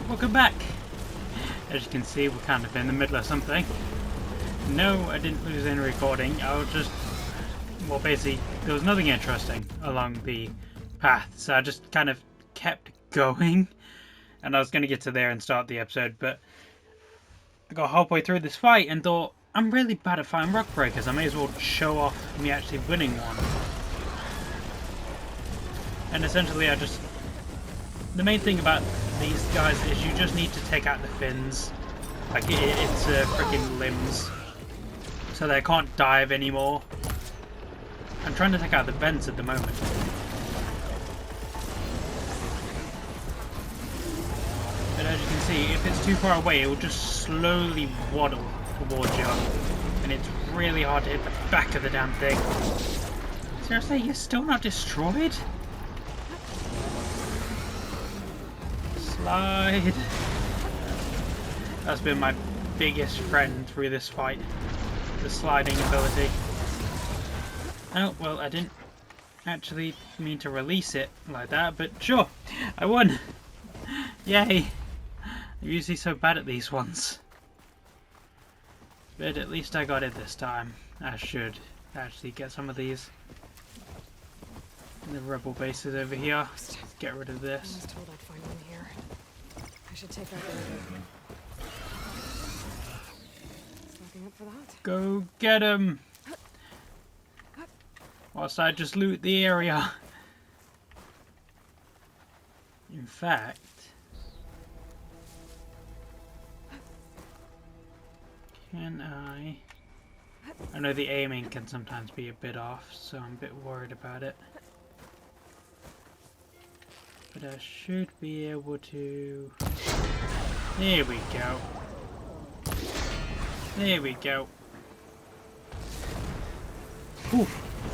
welcome back. As you can see, we're kind of in the middle of something. No, I didn't lose any recording. I was just, well, basically, there was nothing interesting along the path, so I just kind of kept going. And I was going to get to there and start the episode, but I got halfway through this fight and thought, I'm really bad at fighting rock breakers. I may as well show off me actually winning one. And essentially, the main thing about these guys is you just need to take out the fins. Like, it's freaking limbs. So they can't dive anymore. I'm trying to take out the vents at the moment. But as you can see, if it's too far away, it will just slowly waddle towards you. And it's really hard to hit the back of the damn thing. Seriously, you're still not destroyed? Slide. That's been my biggest friend through this fight. The sliding ability. Oh, well, I didn't actually mean to release it like that, but sure, I won. Yay. I'm usually so bad at these ones. But at least I got it this time. I should actually get some of these. The rebel bases over here. Get rid of this. I was told I'd find one here. I should take out the other. Stocking up for that. Go get him! Whilst I just loot the area. In fact, can I know the aiming can sometimes be a bit off, so I'm a bit worried about it. But I should be able to... There we go. There we go. Ooh,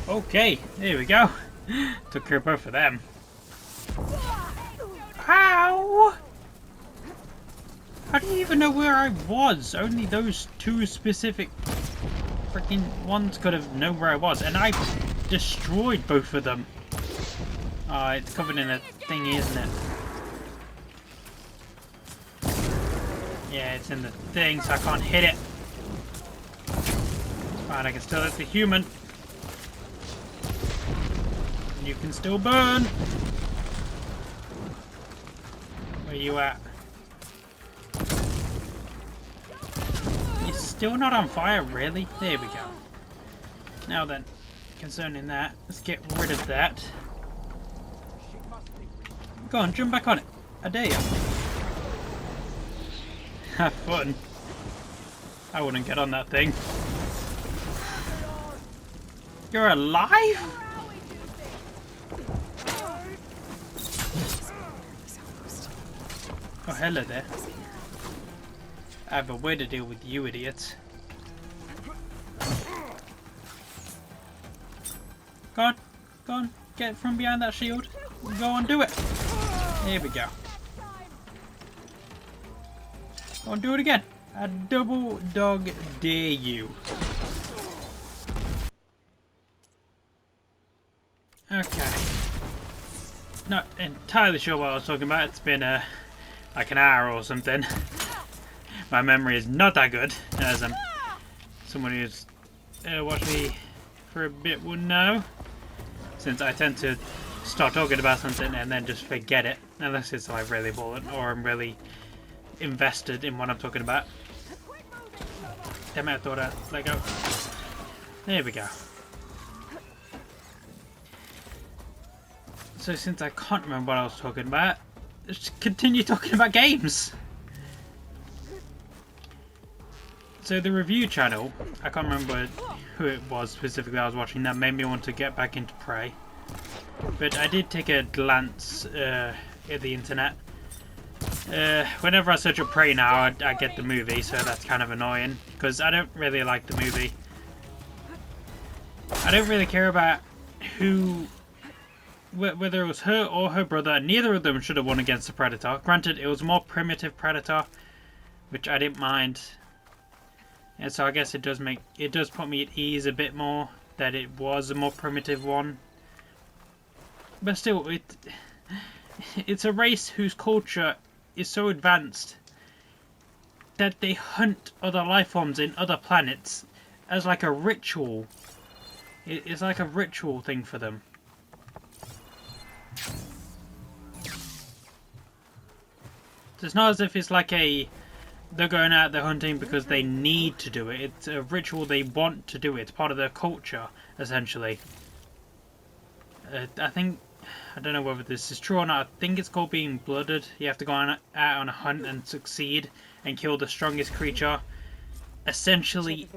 okay, there we go. Took care of both of them. Ow! How do you even know where I was? Only those two specific freaking ones could have known where I was, and I destroyed both of them. It's covered in a thingy, isn't it? Yeah, it's in the thing, so I can't hit it. It's fine, I can still hit the human. And you can still burn. Where you at? You're still not on fire, really? There we go. Now then, concerning that, let's get rid of that. Go on, jump back on it. I dare you. Have fun. I wouldn't get on that thing. You're alive? Oh, hello there. I have a way to deal with you idiots. Go on. Go on. Get from behind that shield. Go on, do it. There we go. Go on, do it again. I double dog dare you. Okay. Not entirely sure what I was talking about. It's been like an hour or something. My memory is not that good, as someone who's watched me for a bit would know. Since I tend to start talking about something and then just forget it, unless it's like really important or I'm really invested in what I'm talking about. Damn it, I thought I'd let go. There we go. So since I can't remember what I was talking about, let's continue talking about games. So the review channel, I can't remember who it was specifically I was watching that made me want to get back into Prey. But I did take a glance at the internet. Whenever I search up Prey now, I get the movie, so that's kind of annoying. Because I don't really like the movie. I don't really care about who... whether it was her or her brother. Neither of them should have won against the Predator. Granted, it was a more primitive Predator, which I didn't mind. And so I guess it does put me at ease a bit more that it was a more primitive one. But still, it's a race whose culture is so advanced that they hunt other life forms in other planets as like a ritual. It's like a ritual thing for them. It's not as if it's like they're going out there hunting because they need to do it. It's a ritual they want to do it. It's part of their culture, essentially. I don't know whether this is true or not. I think it's called being blooded. You have to go out on a hunt and succeed and kill the strongest creature. Essentially,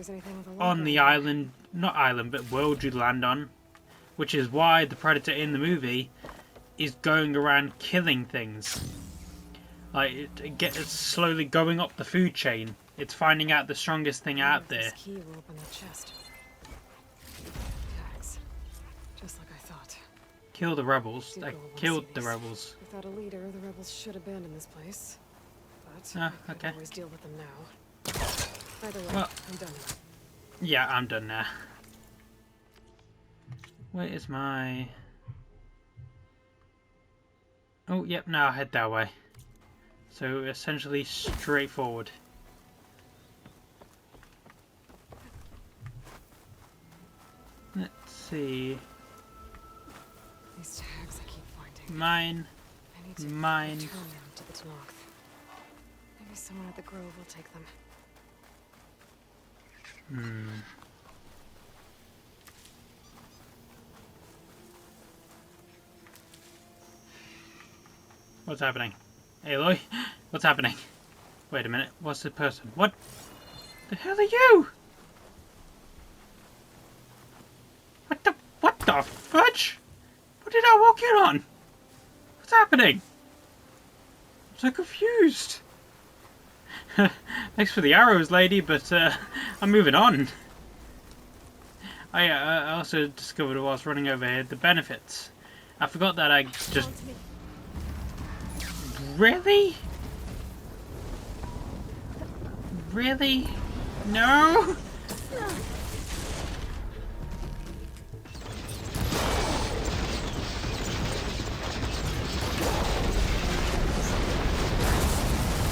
on the island, not island, but world you land on. Which is why the Predator in the movie is going around killing things. Like, it's slowly going up the food chain. It's finding out the strongest thing out there. This key will open the chest. Tags. Just like I thought. Kill the rebels. I killed the rebels. Without a leader, the rebels should abandon this place. But I okay. can always deal with them now. Either way, Well, I'm done now. Yeah, I'm done now. Where is my... Oh, yep, now I'll head that way. So, essentially, straightforward. Let's see... These tags I keep finding. Mine. I need to Mine. return them to the Tenakth. Maybe someone at the Grove will take them. What's happening? Aloy? What's happening? Wait a minute. What's the person? What the hell are you? What the fudge? What did I walk in on? What's happening? I'm so confused. Thanks for the arrows, lady, but I'm moving on. I also discovered whilst running over here the benefits. I forgot that I just... Really? Really? No?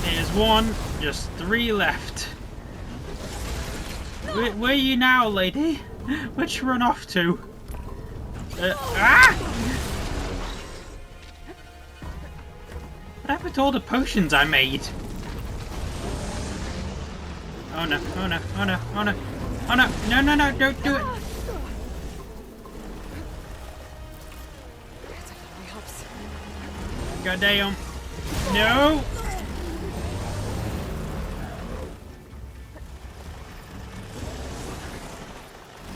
There's one, just 3 left. Where are you now, lady? Where'd you run off to? What happened to all the potions I made? Oh no, oh no, oh no, oh no, oh no, no, no, no, don't do it! God damn. No!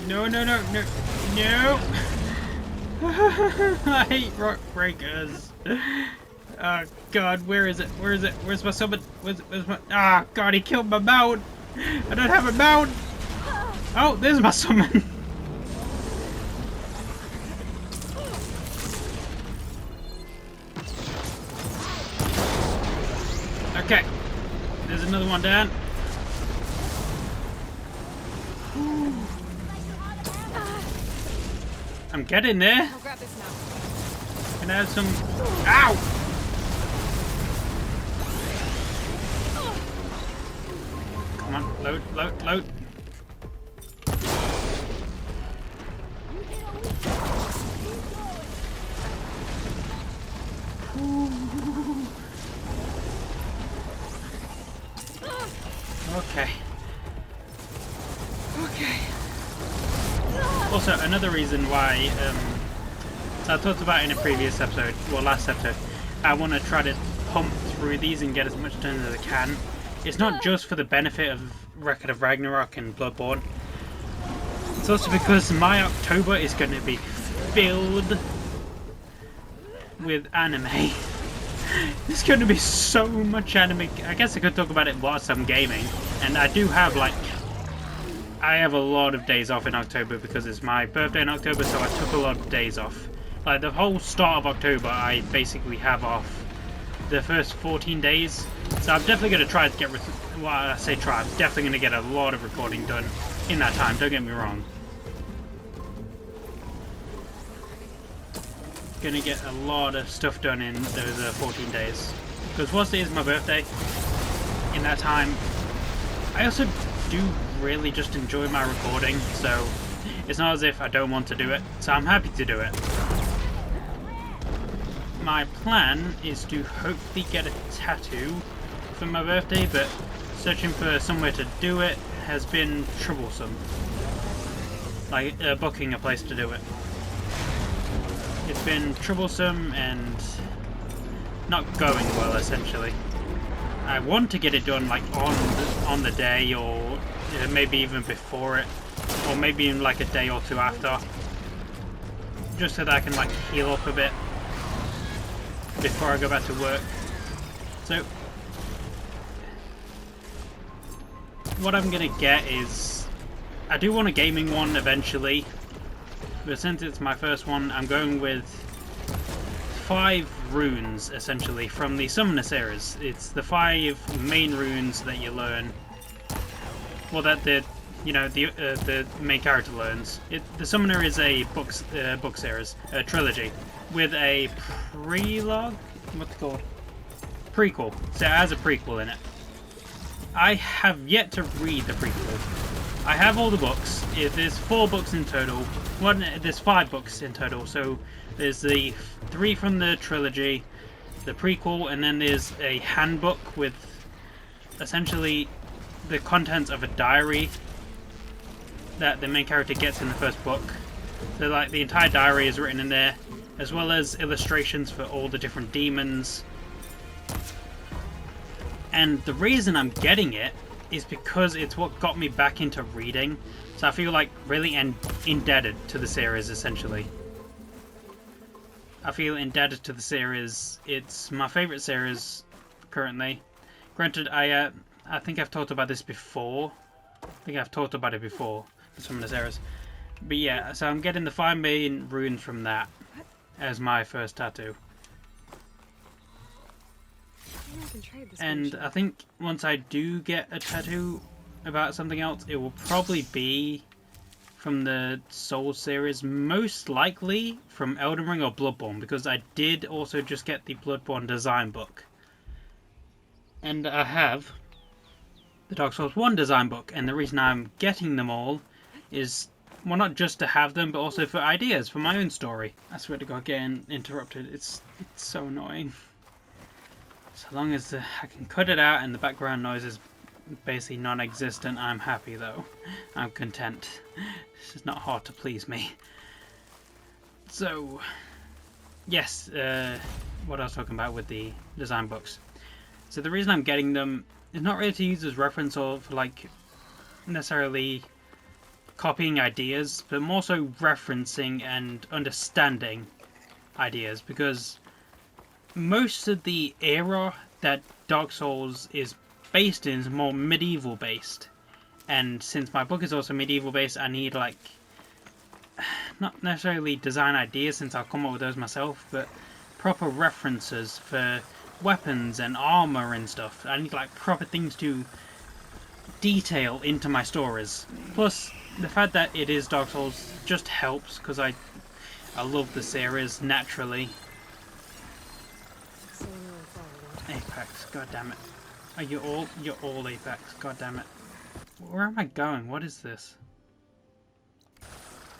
No, no, no, no, no! I hate rock breakers. Oh god, where is it? Where is it? Where's my summon? Where's my... Ah, god, he killed my mount! I don't have a mount! Oh, there's my summon! Okay, there's another one down. I'm getting there. I'll grab this now. Can I have some... Ow! Come on, load, load, load. Okay. Okay. Also, another reason why, so I talked about in a previous episode, well, last episode, I want to try to pump through these and get as much done as I can. It's not just for the benefit of Record of Ragnarok and Bloodborne. It's also because my October is going to be filled with anime. There's going to be so much anime. I guess I could talk about it whilst I'm gaming. And I do have, like... I have a lot of days off in October because it's my birthday in October, so I took a lot of days off. Like, the whole start of October, I basically have off the first 14 days. So I'm definitely going to try to get... Well, I say try. I'm definitely going to get a lot of recording done in that time. Don't get me wrong. Going to get a lot of stuff done in those 14 days. Because whilst it is my birthday, in that time, I also do really just enjoy my recording, so it's not as if I don't want to do it, so I'm happy to do it. My plan is to hopefully get a tattoo for my birthday, but searching for somewhere to do it has been troublesome. Like, booking a place to do it. It's been troublesome and not going well, essentially. I want to get it done like on the day, or maybe even before it, or maybe in like a day or two after, just so that I can like heal up a bit before I go back to work. So what I'm gonna get is, I do want a gaming one eventually, but since it's my first one, I'm going with 5 runes essentially from the Summoner series. It's the 5 main runes that you learn, well, that the main character learns. The Summoner is a book series, a trilogy with a prelogue. What's it called? Prequel. So it has a prequel in it. I have yet to read the prequel. I have all the books. There's 4 books in total. There's 5 books in total. So there's the 3 from the trilogy, the prequel, and then there's a handbook with essentially the contents of a diary that the main character gets in the first book. So like the entire diary is written in there, as well as illustrations for all the different demons. And the reason I'm getting it is because it's what got me back into reading. So I feel like really indebted to the series, essentially. I feel indebted to the series. It's my favourite series currently. Granted, I think I've talked about this before. For some of the series. But yeah, so I'm getting the 5 main runes from that as my first tattoo. And I think once I do get a tattoo about something else, it will probably be from the Souls series, most likely from Elden Ring or Bloodborne, because I did also just get the Bloodborne design book. And I have the Dark Souls 1 design book, and the reason I'm getting them all is, well, not just to have them, but also for ideas for my own story. I swear to God, getting interrupted, it's so annoying. So long as I can cut it out and the background noise is basically non-existent, I'm happy though. I'm content. This is not hard to please me. So, yes, what I was talking about with the design books. So the reason I'm getting them is not really to use as reference or for like necessarily copying ideas, but more so referencing and understanding ideas, because most of the era that Dark Souls is based in is more medieval based, and since my book is also medieval based, I need like not necessarily design ideas, since I'll come up with those myself, but proper references for weapons and armor and stuff. I need like proper things to detail into my stories. Plus the fact that it is Dark Souls just helps, because I love the series naturally. Apex, god damn it. Are you're all Apex, god damn it. Where am I going? What is this?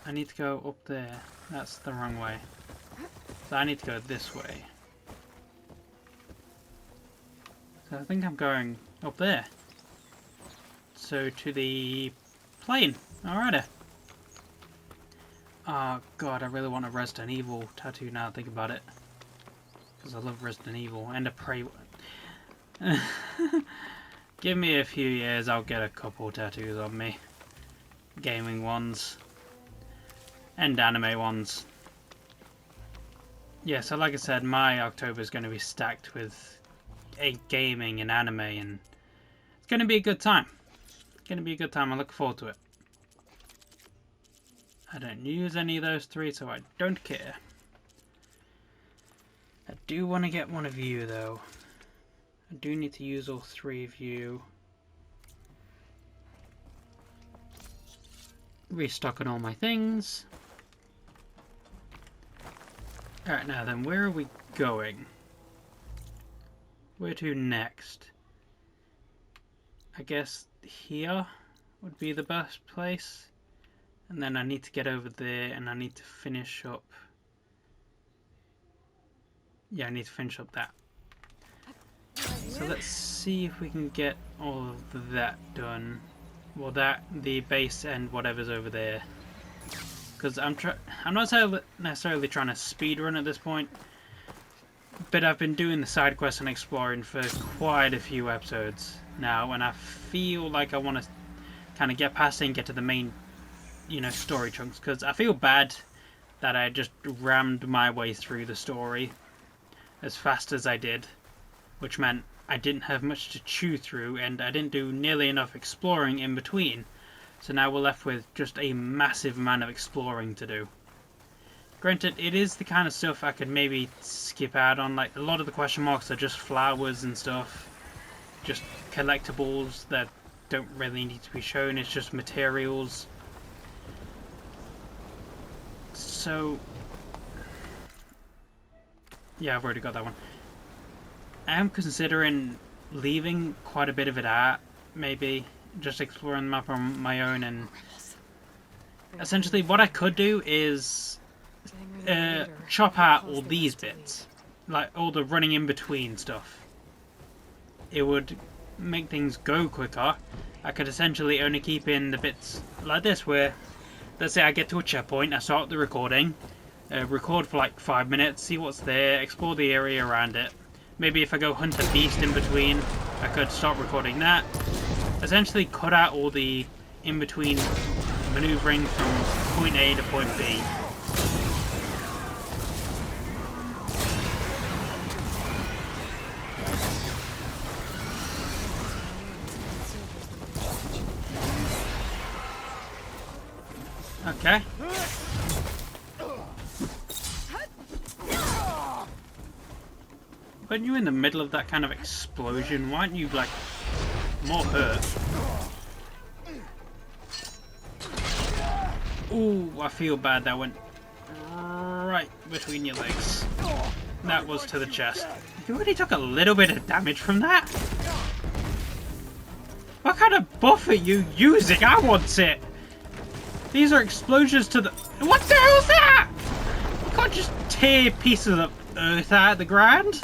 I need to go up there. That's the wrong way. So I need to go this way. So I think I'm going up there. So to the plane. Alrighty. Oh god, I really want a Resident Evil tattoo now I think about it. Because I love Resident Evil and a Prey one. Give me a few years, I'll get a couple tattoos on me. Gaming ones. And anime ones. Yeah, so like I said, my October is going to be stacked with gaming and anime, and it's going to be a good time. It's going to be a good time, I look forward to it. I don't use any of those 3, so I don't care. I do want to get one of you, though. I do need to use all 3 of you. Restocking all my things. Alright, now then, where are we going? Where to next? I guess here would be the best place. And then I need to get over there and I need to finish up. Yeah, I need to finish up that. So let's see if we can get all of that done. Well, that, the base and whatever's over there. Because I'm not necessarily trying to speedrun at this point. But I've been doing the side quests and exploring for quite a few episodes now. And I feel like I want to kind of get past it and get to the main, you know, story chunks. Because I feel bad that I just rammed my way through the story as fast as I did. Which meant I didn't have much to chew through and I didn't do nearly enough exploring in between. So now we're left with just a massive amount of exploring to do. Granted, it is the kind of stuff I could maybe skip out on. Like, a lot of the question marks are just flowers and stuff. Just collectibles that don't really need to be shown. It's just materials. So... yeah, I've already got that one. I am considering leaving quite a bit of it out. Maybe just exploring the map on my own. And essentially what I could do is... chop out all these bits, like all the running in between stuff. It would make things go quicker. I could essentially only keep in the bits like this where, let's say I get to a checkpoint, I start the recording, record for like 5 minutes, see what's there, explore the area around it. Maybe if I go hunt a beast in between, I could start recording that. Essentially cut out all the in-between maneuvering from point A to point B. Okay. When you're in the middle of that kind of explosion, why aren't you, like, more hurt? Ooh, I feel bad. That went right between your legs. That was to the chest. You already took a little bit of damage from that? What kind of buff are you using? I want it! These are explosions to the... What the hell's that? You can't just tear pieces of earth out of the ground.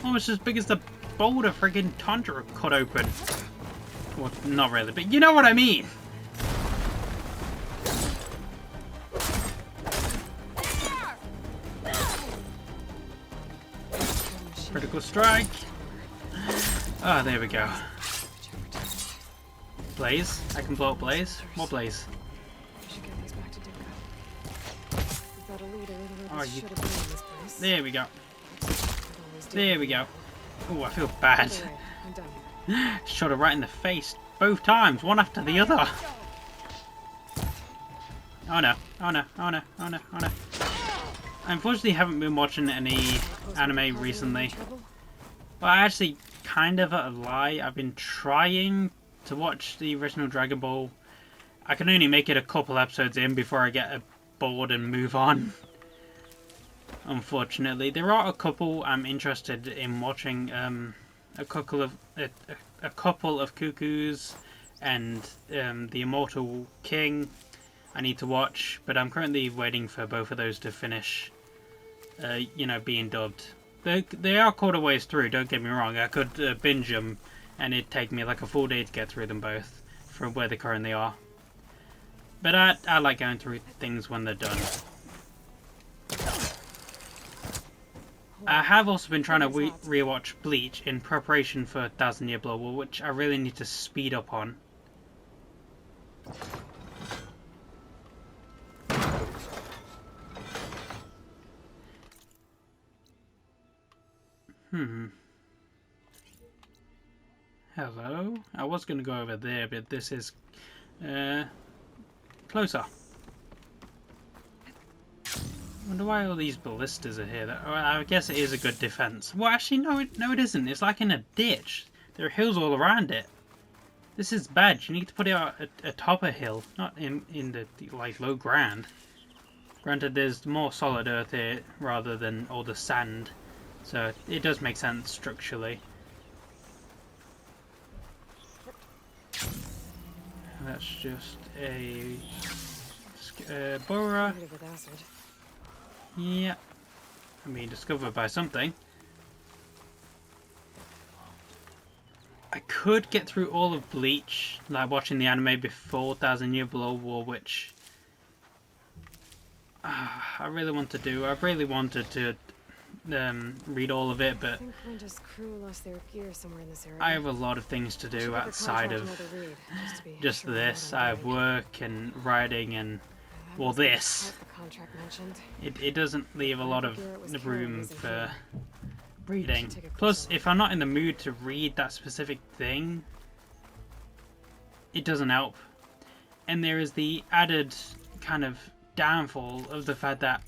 Almost as big as the boulder friggin' Tundra cut open. Well, not really, but you know what I mean. Critical strike. Ah, there we go. Blaze. I can blow up Blaze. More Blaze. Oh, you... There we go. There we go. Oh, I feel bad. Shot her right in the face both times, one after the other. Oh no, oh no, oh no, oh no, oh no. I unfortunately haven't been watching any anime recently. Well, I actually kind of a lie. I've been trying to watch the original Dragon Ball. I can only make it a couple episodes in before I get bored and move on. Unfortunately, there are a couple I'm interested in watching. A couple of Cuckoos and the Immortal King I need to watch, but I'm currently waiting for both of those to finish. You know, being dubbed. They are quite a ways through. Don't get me wrong. I could binge them, and it'd take me like a full day to get through them both from where they currently are. But I like going through things when they're done. I have also been trying to rewatch Bleach in preparation for Thousand Year Blood War, which I really need to speed up on. Hello? I was going to go over there, but this is closer. I wonder why all these ballistas are here. I guess it is a good defense. Well, actually, no, it isn't. It's like in a ditch. There are hills all around it. This is bad. You need to put it atop a hill, not in the like low ground. Granted, there's more solid earth here rather than all the sand, so it does make sense structurally. That's just a Bora. Treated with acid. Yeah. I mean, discovered by something. I could get through all of Bleach, like watching the anime before Thousand Year Below War, which I really want to do. I really wanted to read all of it, I but think Linda's crew lost their gear somewhere in this area. I have a lot of things to Should do have a outside contract of another read, just to be just sure we're this. not I have undone. work and writing and That well, must be the this. part the contract mentioned. It doesn't leave a lot of Garrett was the carrying room isn't for here. reading. Take a Plus, closer if I'm not in the mood to read that specific thing, it doesn't help. And there is the added kind of downfall of the fact that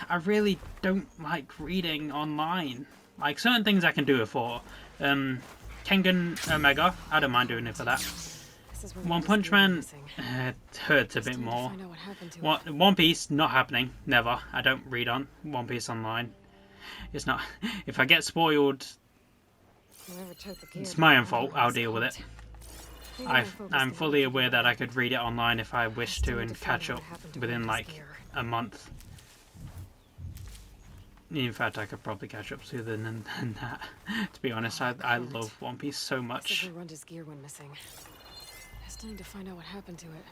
I really don't like reading online. Like, certain things I can do it for. Kengan Omega, I don't mind doing it for that. This is where One Linda's Punch gear went Man, missing. it hurts a It's bit time to more. find out what happened to it. One Piece, not happening. Never. I don't read on One Piece online. It's not. If I get spoiled, Whoever took the gear it's my own found fault. out I'll it's deal with it. caught. Maybe my focus I'm can fully help aware figure that out I could read it online if I wish still to need and to find catch out up what happened to within Linda's like gear. a month. In fact, I could probably catch up sooner than that. To be honest, I can't. love One Piece so This is much. where Runda's gear went missing. I still need to find out what happened to it.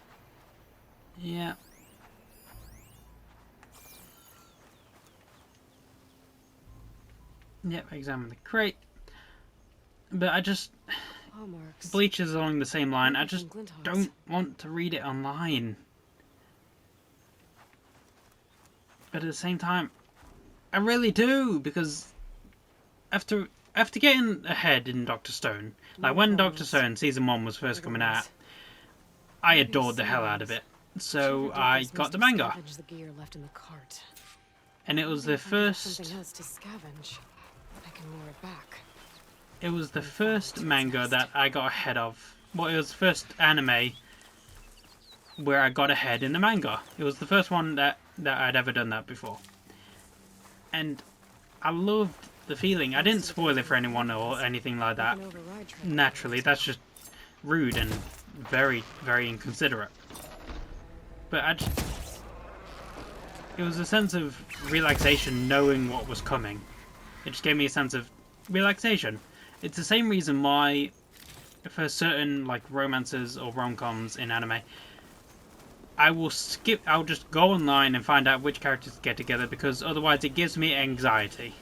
Yeah. Yep, examine the crate. But I just... Hallmarks. Bleach is along the same line. I Maybe just from Glinthawks. don't want to read it online. But at the same time, I really do, because after getting ahead in Dr. Stone, like when Dr. Stone Season 1 was first coming out, I adored the hell out of it. So I got the manga. The gear left in the cart. And it was the If I have first... something else to scavenge, I can lure it back. It was the first manga that I got ahead of. Well, it was the first anime where I got ahead in the manga. It was the first one that I'd ever done that before. And I loved the feeling. I didn't spoil it for anyone or anything like that. We can override Trevor. Naturally, that's just rude and very, very inconsiderate. But it was a sense of relaxation knowing what was coming. It just gave me a sense of relaxation. It's the same reason why, for certain like romances or rom-coms in anime, I'll just go online and find out which characters get together, because otherwise it gives me anxiety.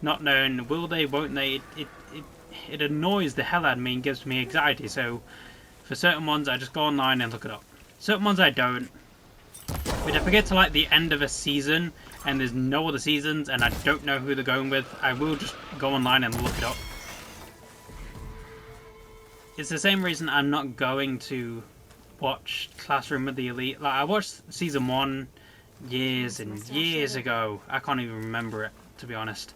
Not knowing will they, won't they, it annoys the hell out of me and gives me anxiety. So for certain ones I just go online and look it up. Certain ones I don't. But if I get to like the end of a season and there's no other seasons and I don't know who they're going with, I will just go online and look it up. It's the same reason I'm not going to watch Classroom of the Elite. Like, I watched Season 1 years and years ago. I can't even remember it, to be honest.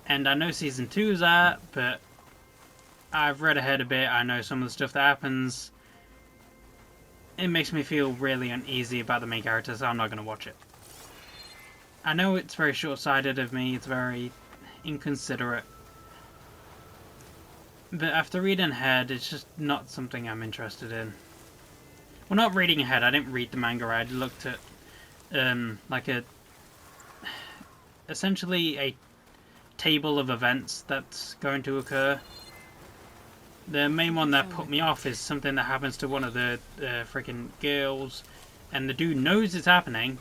And I know Season 2's out, but I've read ahead a bit. I know some of the stuff that happens. It makes me feel really uneasy about the main character, so I'm not going to watch it. I know it's very short-sighted of me. It's very inconsiderate. But after reading ahead, it's just not something I'm interested in. Well, not reading ahead. I didn't read the manga. I looked at like essentially a table of events that's going to occur. The main one that put me off is something that happens to one of the freaking girls, and the dude knows it's happening,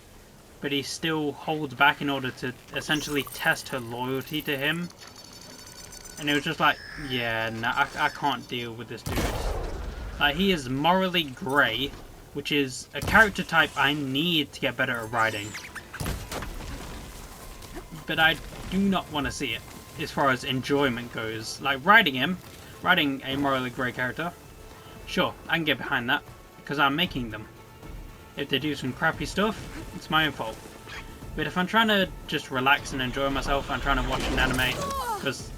but he still holds back in order to essentially test her loyalty to him. And it was just like, yeah, no, I can't deal with this dude. Like, he is morally grey, which is a character type I need to get better at writing. But I do not want to see it, as far as enjoyment goes. Like, writing a morally grey character, sure, I can get behind that, because I'm making them. If they do some crappy stuff, it's my own fault. But if I'm trying to just relax and enjoy myself, I'm trying to watch an anime, because...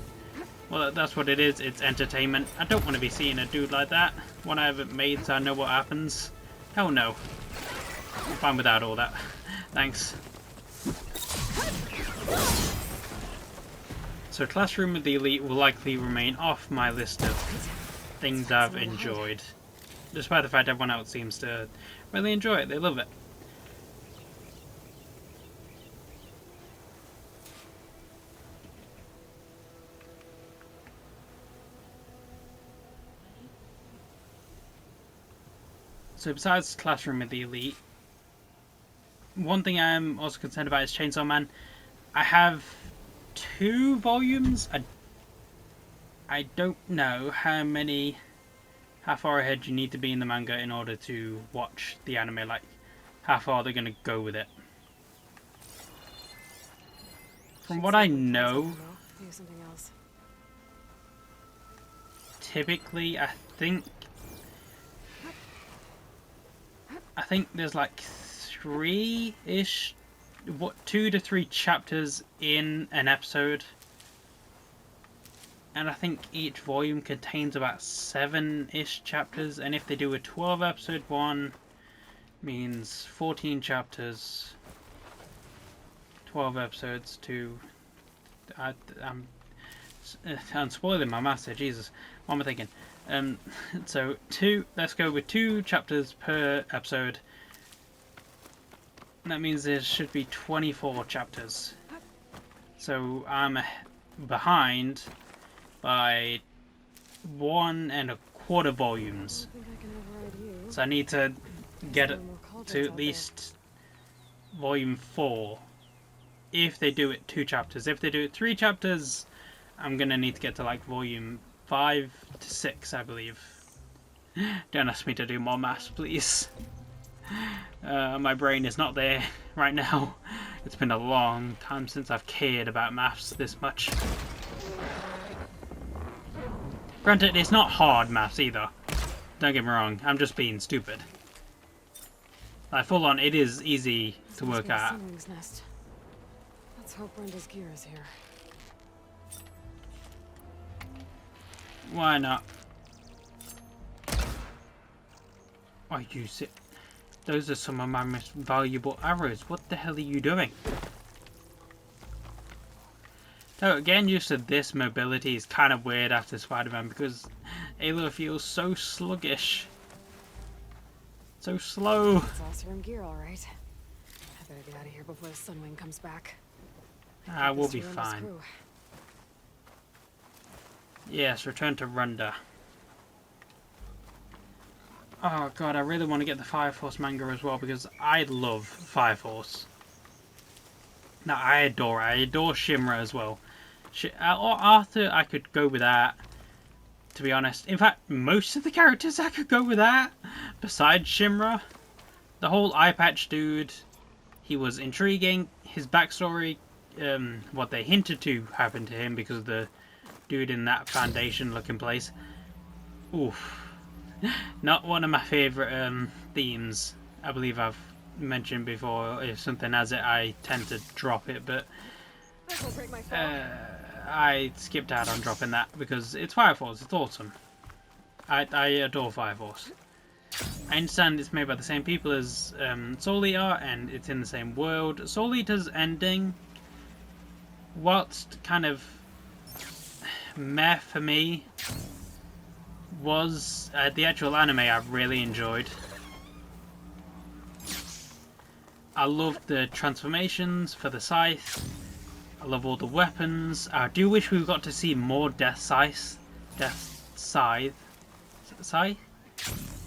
well, that's what it is. It's entertainment. I don't want to be seeing a dude like that. One I haven't made so I know what happens. Hell no. I'm fine without all that. Thanks. So Classroom of the Elite will likely remain off my list of things I've enjoyed. despite the fact everyone else seems to really enjoy it. They love it. So besides Classroom with the Elite, one thing I'm also concerned about is Chainsaw Man. I have 2 volumes. I don't know how far ahead you need to be in the manga in order to watch the anime, like how far they're going to go with it. From what I know, typically I think there's like 3-ish, 2 to 3 chapters in an episode. And I think each volume contains about 7-ish chapters. And if they do a 12 episode one, means 14 chapters, 12 episodes to... I'm spoiling my maths here, Jesus. What am I thinking? So let's go with 2 chapters per episode. That means there should be 24 chapters. So I'm behind by 1 1/4 volumes. So I need to get it to at least volume 4 if they do it 2 chapters. If they do it 3 chapters, I'm gonna need to get to like volume 5 to 6, I believe. Don't ask me to do more maths, please. My brain is not there right now. It's been a long time since I've cared about maths this much. Granted, it's not hard maths either. Don't get me wrong, I'm just being stupid. Like, full on, it is easy to work out. Let's hope Brenda's gear is here. Why not? I use it. Those are some of my most valuable arrows. What the hell are you doing? So getting used to this mobility is kind of weird after Spider-Man because Aloy feels so sluggish. So slow. It's all serum gear, all right. I better get out of here before the Sunwing comes back. We'll be fine. Yes, return to Runda. Oh god, I really want to get the Fire Force manga as well because I love Fire Force. No, I adore Shimura as well. Arthur, I could go with that, to be honest. In fact, most of the characters I could go with that, besides Shimura. The whole eye patch dude, he was intriguing. His backstory, what they hinted to happened to him because of the dude in that foundation looking place. Oof. Not one of my favourite themes. I believe I've mentioned before. If something has it, I tend to drop it, but I skipped out on dropping that because it's Fire Force. It's awesome. I adore Fire Force. I understand it's made by the same people as Soul Eater, and it's in the same world. Soul Eater's ending, whilst kind of meh for me, was the actual anime I really enjoyed. I loved the transformations for the Scythe. I love all the weapons. I do wish we got to see more Death Scythe. Scythe?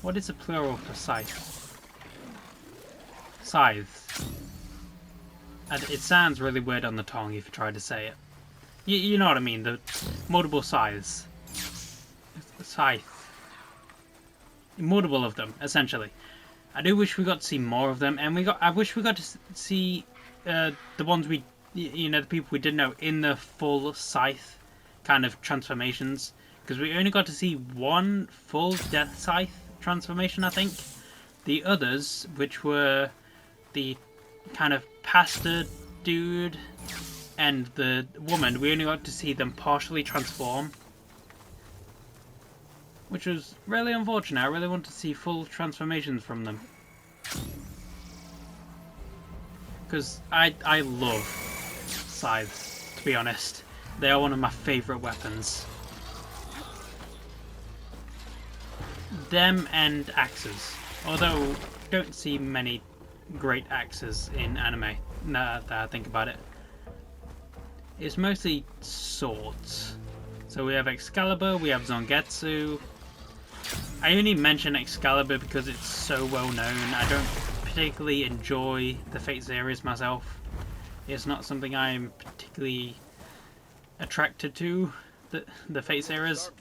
What is the plural for Scythe? Scythe. And it sounds really weird on the tongue if you try to say it. You know what I mean, the multiple scythes. Scythe. Multiple of them, essentially. I do wish we got to see more of them, and I wish we got to see the ones the people we didn't know in the full Scythe kind of transformations, because we only got to see one full Death Scythe transformation, I think. The others, which were the kind of pastor dude and the woman, we only got to see them partially transform, which was really unfortunate. I really want to see full transformations from them, because I love scythes, to be honest. They are one of my favourite weapons. them and axes. Although, don't see many great axes in anime, now that I think about it. It's mostly swords. So we have Excalibur, we have Zangetsu. I only mention Excalibur because it's so well known. I don't particularly enjoy the Fate series myself. It's not something I'm particularly attracted to, the Fate series.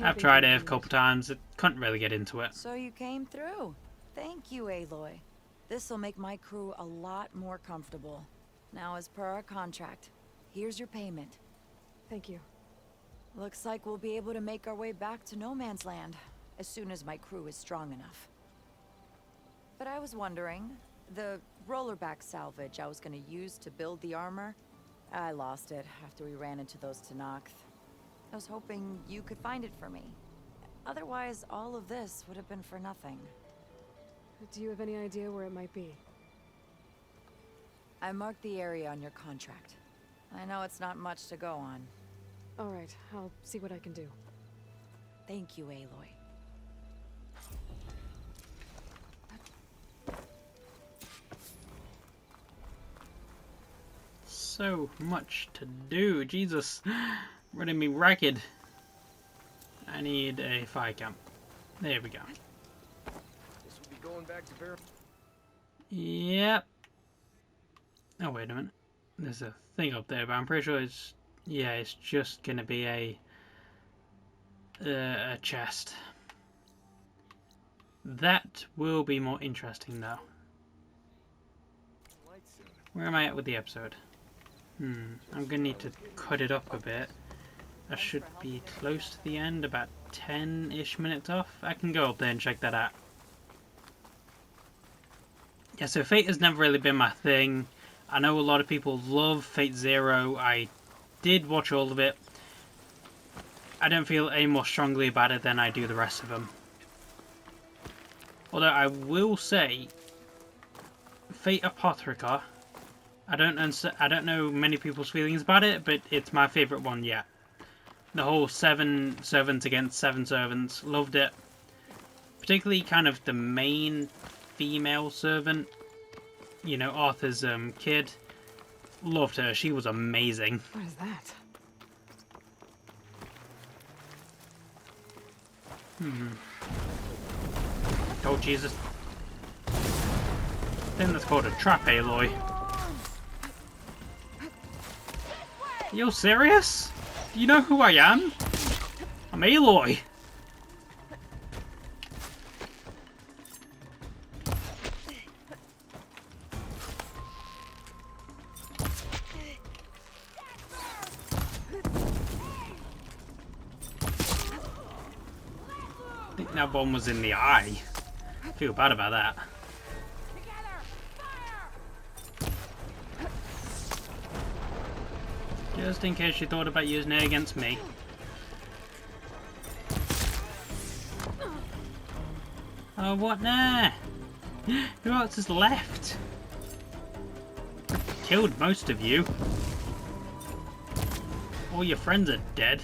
I've tried it a couple times, I couldn't really get into it. So you came through. Thank you, Aloy. This'll make my crew a lot more comfortable. Now, as per our contract, here's your payment. Thank you. Looks like we'll be able to make our way back to No Man's Land as soon as my crew is strong enough. But I was wondering, the rollerback salvage I was gonna use to build the armor, I lost it after we ran into those Tenakth. I was hoping you could find it for me. Otherwise, all of this would have been for nothing. Do you have any idea where it might be? I marked the area on your contract. I know it's not much to go on. All right, I'll see what I can do. Thank you, Aloy. So much to do, Jesus. Running me ragged. I need a fire camp. There we go. This will be going back to Ver. Yep. Oh, wait a minute. There's a thing up there, but I'm pretty sure it's... Yeah, it's just gonna be a chest. That will be more interesting, though. Where am I at with the episode? I'm gonna need to cut it up a bit. I should be close to the end, about 10-ish minutes off. I can go up there and check that out. Yeah, so Fate has never really been my thing. I know a lot of people love Fate Zero. I did watch all of it. I don't feel any more strongly about it than I do the rest of them. Although I will say, Fate Apotheca, I don't know many people's feelings about it, but it's my favourite one yet. The whole 7 servants against 7 servants, loved it. Particularly kind of the main female servant, you know, Arthur's kid. Loved her, she was amazing. What is that? Oh, Jesus. I think that's called a trap, Aloy. You serious? Do you know who I am? I'm Aloy. I think that one was in the eye. I feel bad about that. Just in case you thought about using it against me. Oh, what now? Who else is left? Killed most of you. All your friends are dead.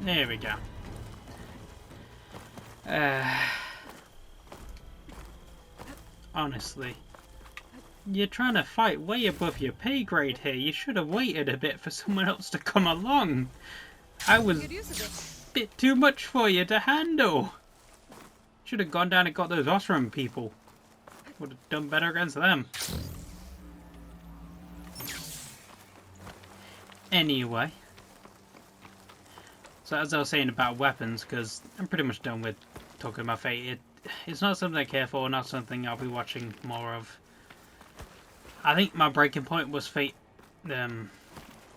There we go. Honestly, you're trying to fight way above your pay grade here. You should have waited a bit for someone else to come along. I was a bit too much for you to handle. Should have gone down and got those Osram people. Would have done better against them. Anyway. So as I was saying about weapons, because I'm pretty much done with talking about Fate. It's not something I care for, not something I'll be watching more of. I think my breaking point was Fate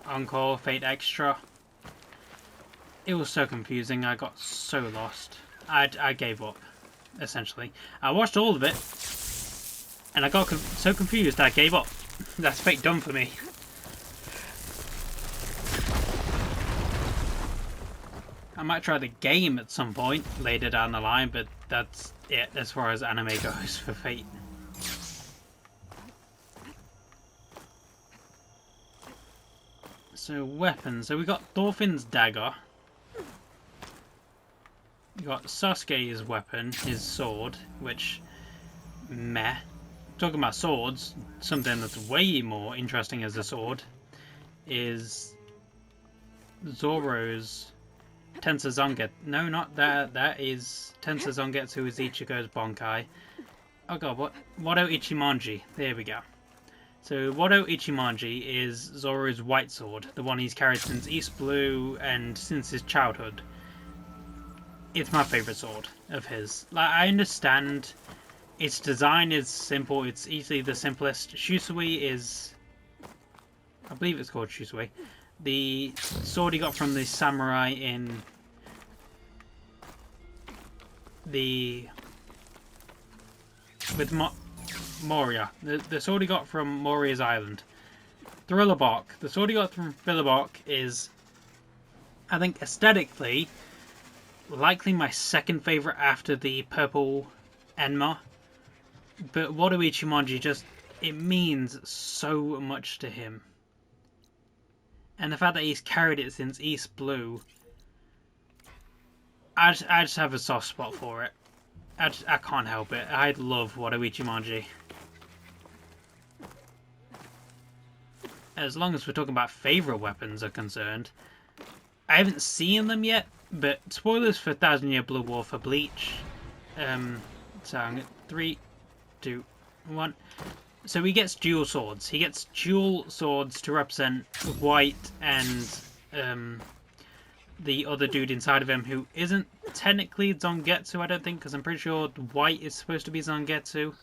Encore, Fate Extra. It was so confusing, I got so lost. I gave up, essentially. I watched all of it, and I got so confused I gave up. That's Fate done for me. I might try the game at some point later down the line, but that's it as far as anime goes for Fate. So weapons. So we got Thorfinn's dagger. We got Sasuke's weapon, his sword, which meh. Talking about swords, something that's way more interesting as a sword is Zoro's Tensa Zangetsu. No, not that. That is Tensa Zangetsu is Ichigo's Bonkai. Oh god, what? Wado Ichimonji. There we go. So Wado Ichimonji is Zoro's white sword, the one he's carried since East Blue and since his childhood. It's my favourite sword of his. Like, I understand its design is simple, it's easily the simplest. Shusui is... I believe it's called Shusui. The sword he got from the samurai in the... with Moria. The sword he got from Moria's Island. Thriller Bark. The sword he got from Thriller Bark is, I think, aesthetically, likely my second favourite after the purple Enma. But Wado Ichimonji just, it means so much to him. And the fact that he's carried it since East Blue, I just have a soft spot for it. I can't help it. I love Wado Ichimonji. As long as we're talking about favourite weapons are concerned, I haven't seen them yet, but spoilers for 1000 Year Blood War for Bleach. So I'm at 3, 2, 1. So he gets dual swords. He gets dual swords to represent White and the other dude inside of him who isn't technically Zangetsu, I don't think, because I'm pretty sure White is supposed to be Zangetsu.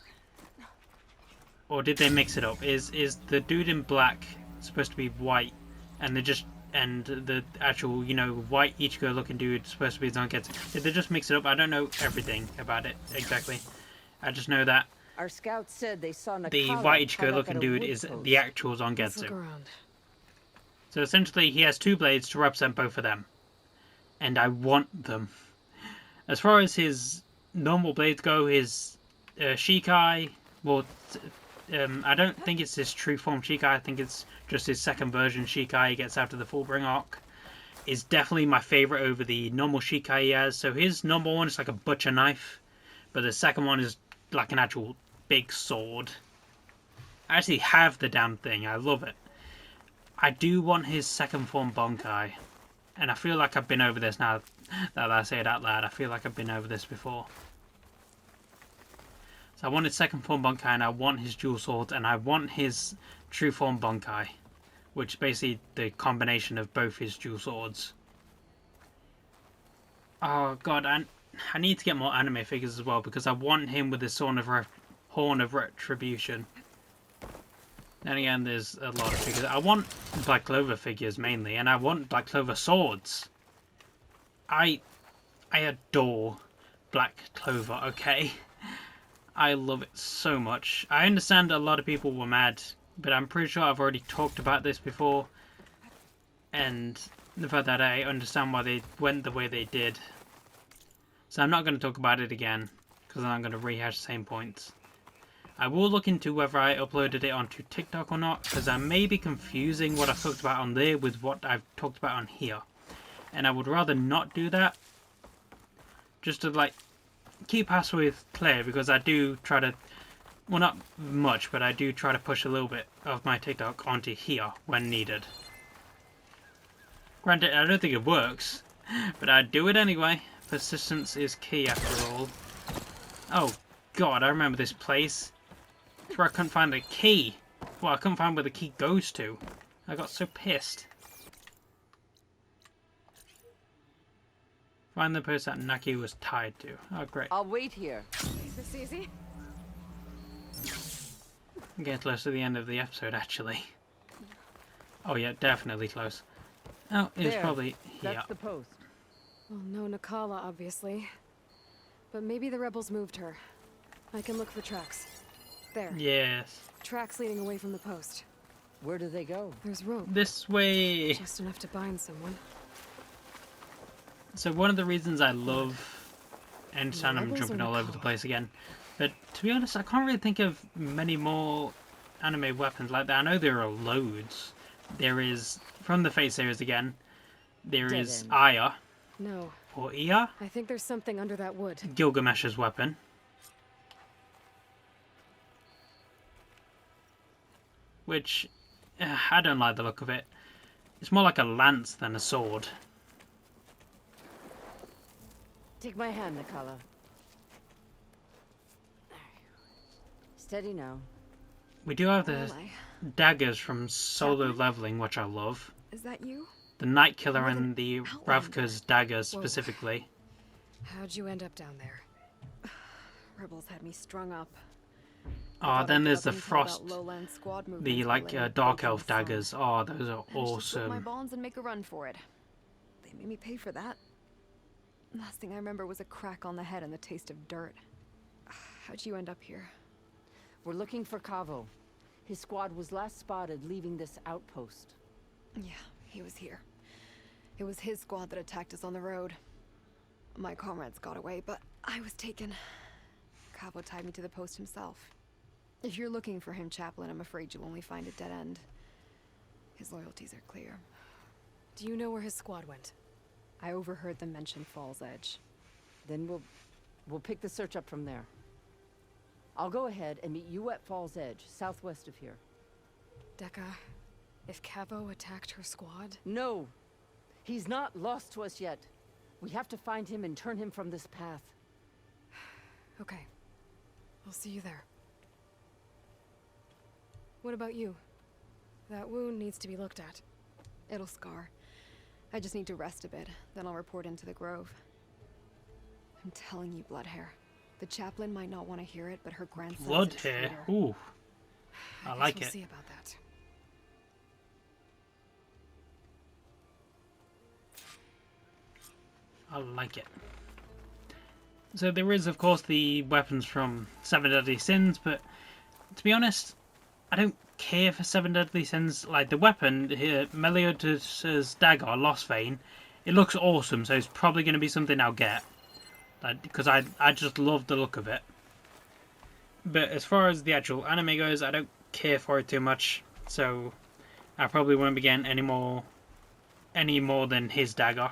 Or did they mix it up? Is the dude in black supposed to be White and the actual, you know, white Ichigo looking dude supposed to be Zangetsu? Did they just mix it up? I don't know everything about it exactly. I just know that our scouts said they saw the white Ichigo looking dude is the actual Zangetsu. So essentially he has two blades to represent both of them. And I want them. As far as his normal blades go, his Shikai, well, I don't think it's his true form Shikai, I think it's just his second version Shikai he gets after the Fullbring arc, is definitely my favourite over the normal Shikai he has. So his normal one is like a butcher knife, but the second one is like an actual big sword. I actually have the damn thing, I love it. I do want his second form Bonkai, and I feel like I've been over this now that I say it out loud. I feel like I've been over this before. So I want his second form Bonkai, and I want his dual swords, and I want his true form Bonkai, which is basically the combination of both his dual swords. Oh god, I need to get more anime figures as well, because I want him with his Horn of Retribution. Then again, there's a lot of figures. I want Black Clover figures mainly, and I want Black Clover swords. I adore Black Clover, okay? I love it so much. I understand a lot of people were mad, but I'm pretty sure I've already talked about this before. And the fact that I understand why they went the way they did. So I'm not going to talk about it again, because I'm going to rehash the same points. I will look into whether I uploaded it onto TikTok or not, because I may be confusing what I've talked about on there with what I've talked about on here. And I would rather not do that, just to like keep halfway clear, because I do try to, well, not much, but I do try to push a little bit of my TikTok onto here when needed. Granted, I don't think it works, but I do it anyway. Persistence is key after all. Oh god, I remember this place. It's where I couldn't find the key. Well, I couldn't find where the key goes to. I got so pissed. Find the person that Naki was tied to. Oh, great. I'll wait here. Is this easy? I'm getting close to the end of the episode, actually. Oh yeah, definitely close. Oh, it's There. probably here. That's the post. Well, no Nakala, obviously. But maybe the rebels moved her. I can look for tracks. There. Yes. Tracks leading away from the post. Where do they go? There's rope. This way. Just enough to bind someone. So one of the reasons I love, and I'm Rebels jumping or all over the Nakala? place again, but to be honest, I can't really think of many more anime weapons like that. I know there are loads, there is, from the Fate series again, there Dead is end. Aya, No, or Ea, I think there's something under that wood. Gilgamesh's weapon. Which, I don't like the look of it. It's more like a lance than a sword. Take my hand, Nikala. Steady now. We do have Where the am I? daggers from Solo Leveling, which I love. Is that you? The Night Killer More than and the Outlander. Ravka's daggers Whoa. specifically. How'd you end up down there? Rebels had me strung up. Oh, then there's the Frost, Lowland squad the like Dark Elf daggers. Oh, those are My awesome. bonds and make a run for it. They made me pay for that. Last thing I remember was a crack on the head and the taste of dirt. How'd you end up here? We're looking for Cavo. His squad was last spotted leaving this outpost. Yeah, he was here. It was his squad that attacked us on the road. My comrades got away, but I was taken. Cavo tied me to the post himself. If you're looking for him, Chaplain, I'm afraid you'll only find a dead end. His loyalties are clear. Do you know where his squad went? I overheard them mention Fall's Edge. Then we'll pick the search up from there. I'll go ahead and meet you at Fall's Edge, southwest of here. Dekka, if Cavo attacked her squad... No! He's not lost to us yet. We have to find him and turn him from this path. Okay. I'll see you there. What about you? That wound needs to be looked at. It'll scar. I just need to rest a bit, then I'll report into the Grove. I'm telling you, Bloodhair. The chaplain might not want to hear it, but her grandson Blood is a hair. traitor. Ooh, I guess like we'll it. see about that. I like it. So there is, of course, the weapons from Seven Deadly Sins, but to be honest, I don't care for Seven Deadly Sins. Like the weapon here, Meliodas' dagger, Lost Vein, it looks awesome, so it's probably going to be something I'll get. Because I just love the look of it. But as far as the actual anime goes, I don't care for it too much, so I probably won't be getting any more than his dagger.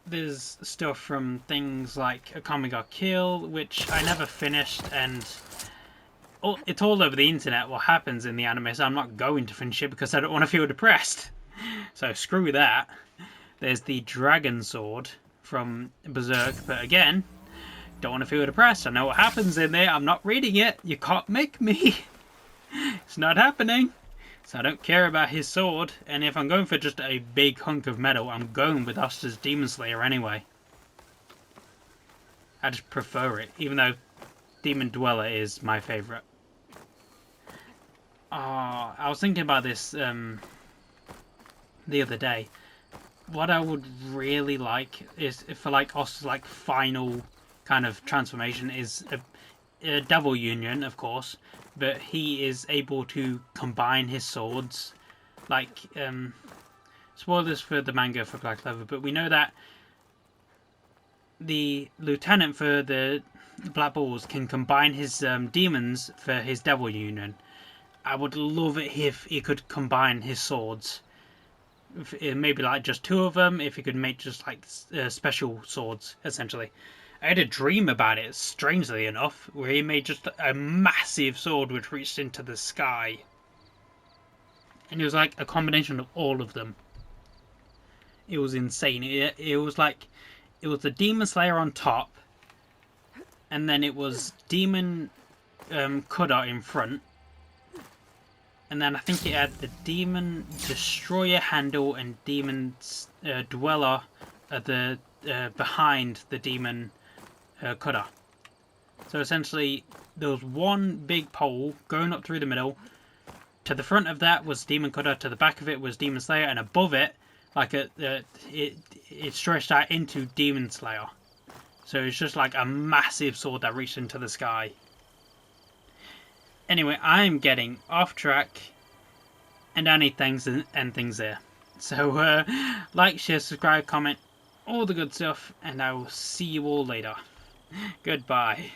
There's stuff from things like Akame ga Kill, which I never finished, and it's all over the internet what happens in the anime, so I'm not going to finish it because I don't want to feel depressed. So screw that. There's the Dragon Sword from Berserk, but again, don't want to feel depressed. I know what happens in there. I'm not reading it. You can't make me. It's not happening. So I don't care about his sword, and if I'm going for just a big hunk of metal, I'm going with Oster's Demon Slayer anyway. I just prefer it, even though Demon Dweller is my favourite. I was thinking about this the other day. What I would really like is for like Oster's like final kind of transformation is a Devil Union, of course, but he is able to combine his swords. Like, spoilers for the manga for Black Clover, but we know that the lieutenant for the Black Bulls can combine his demons for his Devil Union. I would love it if he could combine his swords. Maybe like just two of them, if he could make just like special swords, essentially. I had a dream about it, strangely enough, where he made just a massive sword which reached into the sky. And it was like a combination of all of them. It was insane. It was like, it was the Demon Slayer on top, and then it was Demon Cutter in front, and then I think it had the Demon Destroyer handle and Demon Dweller at the behind the Demon Cutter. So essentially, there was one big pole going up through the middle. To the front of that was Demon Cutter. To the back of it was Demon Slayer, and above it, like it stretched out into Demon Slayer. So it's just like a massive sword that reached into the sky. Anyway, I'm getting off track, and I need things and things there. So like, share, subscribe, comment, all the good stuff, and I will see you all later. Goodbye.